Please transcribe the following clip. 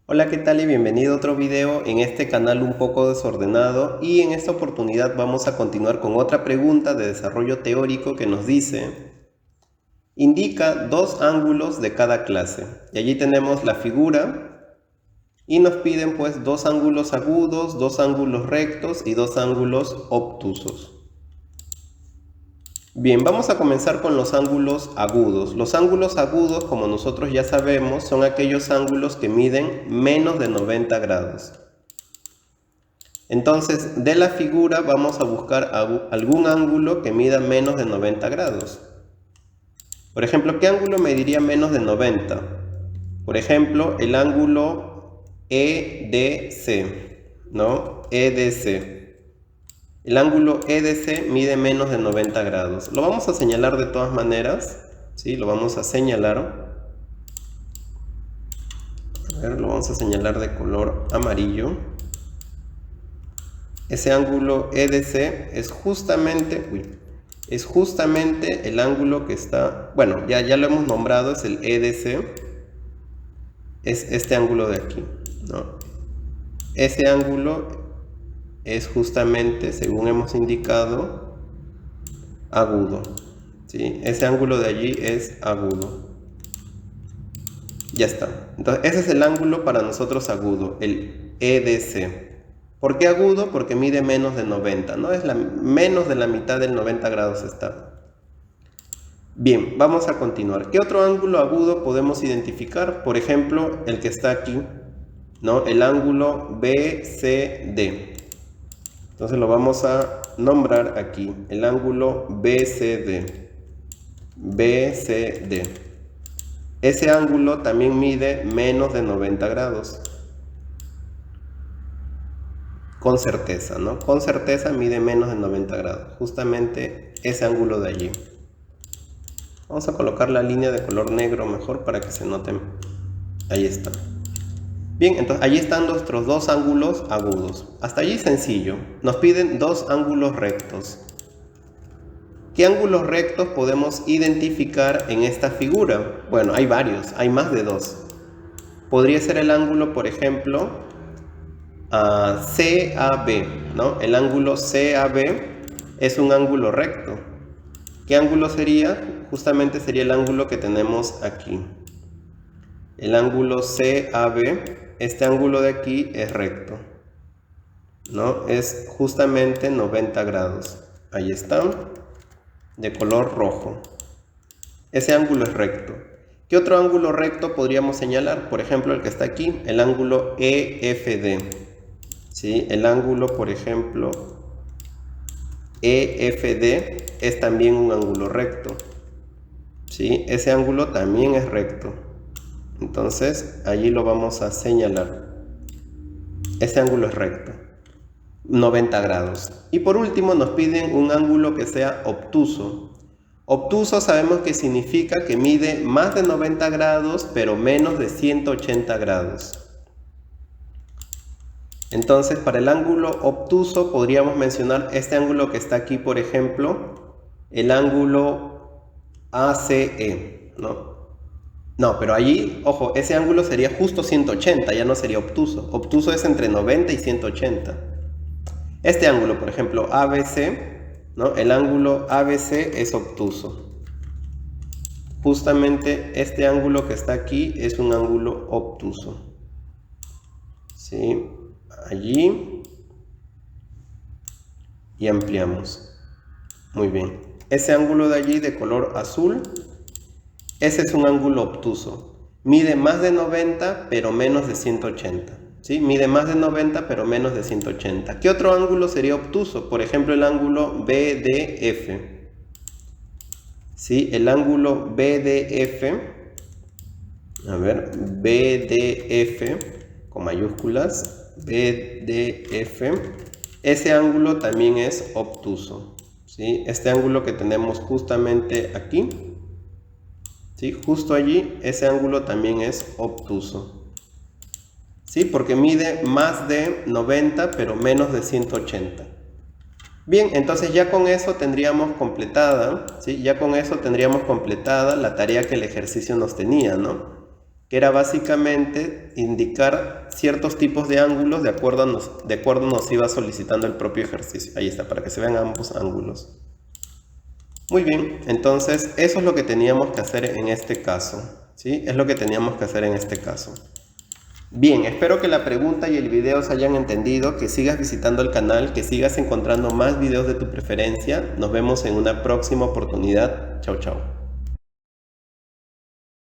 Hola, ¿qué tal? Y bienvenido a otro video en este canal un poco desordenado, y en esta oportunidad vamos a continuar con otra pregunta de desarrollo teórico que nos dice: indica dos ángulos de cada clase. Y allí tenemos la figura y nos piden pues dos ángulos agudos, dos ángulos rectos y dos ángulos obtusos. Bien, vamos a comenzar con los ángulos agudos. Los ángulos agudos, como nosotros ya sabemos, son aquellos ángulos que miden menos de 90 grados. Entonces, de la figura vamos a buscar algún ángulo que mida menos de 90 grados. Por ejemplo, ¿qué ángulo mediría menos de 90? Por ejemplo, el ángulo EDC, ¿no? EDC. El ángulo EDC mide menos de 90 grados. Lo vamos a señalar de todas maneras, ¿sí? Lo vamos a señalar. A ver, lo vamos a señalar de color amarillo. Ese ángulo EDC es justamente el ángulo que está, bueno, ya lo hemos nombrado, es el EDC, es este ángulo de aquí, ¿no? Ese ángulo es justamente, según hemos indicado, agudo, ¿sí? Ese ángulo de allí es agudo. Ya está. Entonces, ese es el ángulo para nosotros agudo, el EDC. ¿Por qué agudo? Porque mide menos de 90, ¿no? Menos de la mitad del 90 grados está. Bien, vamos a continuar. ¿Qué otro ángulo agudo podemos identificar? Por ejemplo, el que está aquí, ¿no? El ángulo BCD. Entonces lo vamos a nombrar aquí, el ángulo BCD. BCD. Ese ángulo también mide menos de 90 grados. Con certeza, ¿no? Con certeza mide menos de 90 grados. Justamente ese ángulo de allí. Vamos a colocar la línea de color negro mejor para que se noten. Ahí está. Bien, entonces allí están nuestros dos ángulos agudos. Hasta allí sencillo. Nos piden dos ángulos rectos. ¿Qué ángulos rectos podemos identificar en esta figura? Bueno, hay varios, hay más de dos. Podría ser el ángulo, por ejemplo, CAB, ¿no? El ángulo CAB es un ángulo recto. ¿Qué ángulo sería? Justamente sería el ángulo que tenemos aquí. El ángulo CAB, este ángulo de aquí es recto, ¿no? Es justamente 90 grados. Ahí está, de color rojo. Ese ángulo es recto. ¿Qué otro ángulo recto podríamos señalar? Por ejemplo, el que está aquí, el ángulo EFD. ¿Sí? El ángulo, por ejemplo, EFD es también un ángulo recto. ¿Sí? Ese ángulo también es recto. Entonces, allí lo vamos a señalar. Ese ángulo es recto. 90 grados. Y por último nos piden un ángulo que sea obtuso. Obtuso sabemos que significa que mide más de 90 grados, pero menos de 180 grados. Entonces, para el ángulo obtuso podríamos mencionar este ángulo que está aquí, por ejemplo, el ángulo ACE, ¿no? No, pero allí, ojo, ese ángulo sería justo 180, ya no sería obtuso. Obtuso es entre 90 y 180. Este ángulo, por ejemplo, ABC, ¿no? El ángulo ABC es obtuso. Justamente este ángulo que está aquí es un ángulo obtuso. ¿Sí? Allí. Y ampliamos. Muy bien. Ese ángulo de allí de color azul, ese es un ángulo obtuso. Mide más de 90, pero menos de 180. ¿Sí? Mide más de 90, pero menos de 180. ¿Qué otro ángulo sería obtuso? Por ejemplo, el ángulo BDF. ¿Sí? El ángulo BDF. A ver, BDF con mayúsculas. BDF. Ese ángulo también es obtuso. ¿Sí? Este ángulo que tenemos justamente aquí, ¿sí? Justo allí, ese ángulo también es obtuso. ¿Sí? Porque mide más de 90, pero menos de 180. Bien, entonces ya con eso tendríamos completada, ¿sí? Ya con eso tendríamos completada la tarea que el ejercicio nos tenía, ¿no? que era básicamente indicar ciertos tipos de ángulos de acuerdo nos iba solicitando el propio ejercicio. Ahí está, para que se vean ambos ángulos. Muy bien, entonces eso es lo que teníamos que hacer en este caso, ¿sí? Es lo que teníamos que hacer en este caso. Bien, espero que la pregunta y el video se hayan entendido, que sigas visitando el canal, que sigas encontrando más videos de tu preferencia. Nos vemos en una próxima oportunidad. Chao, chao.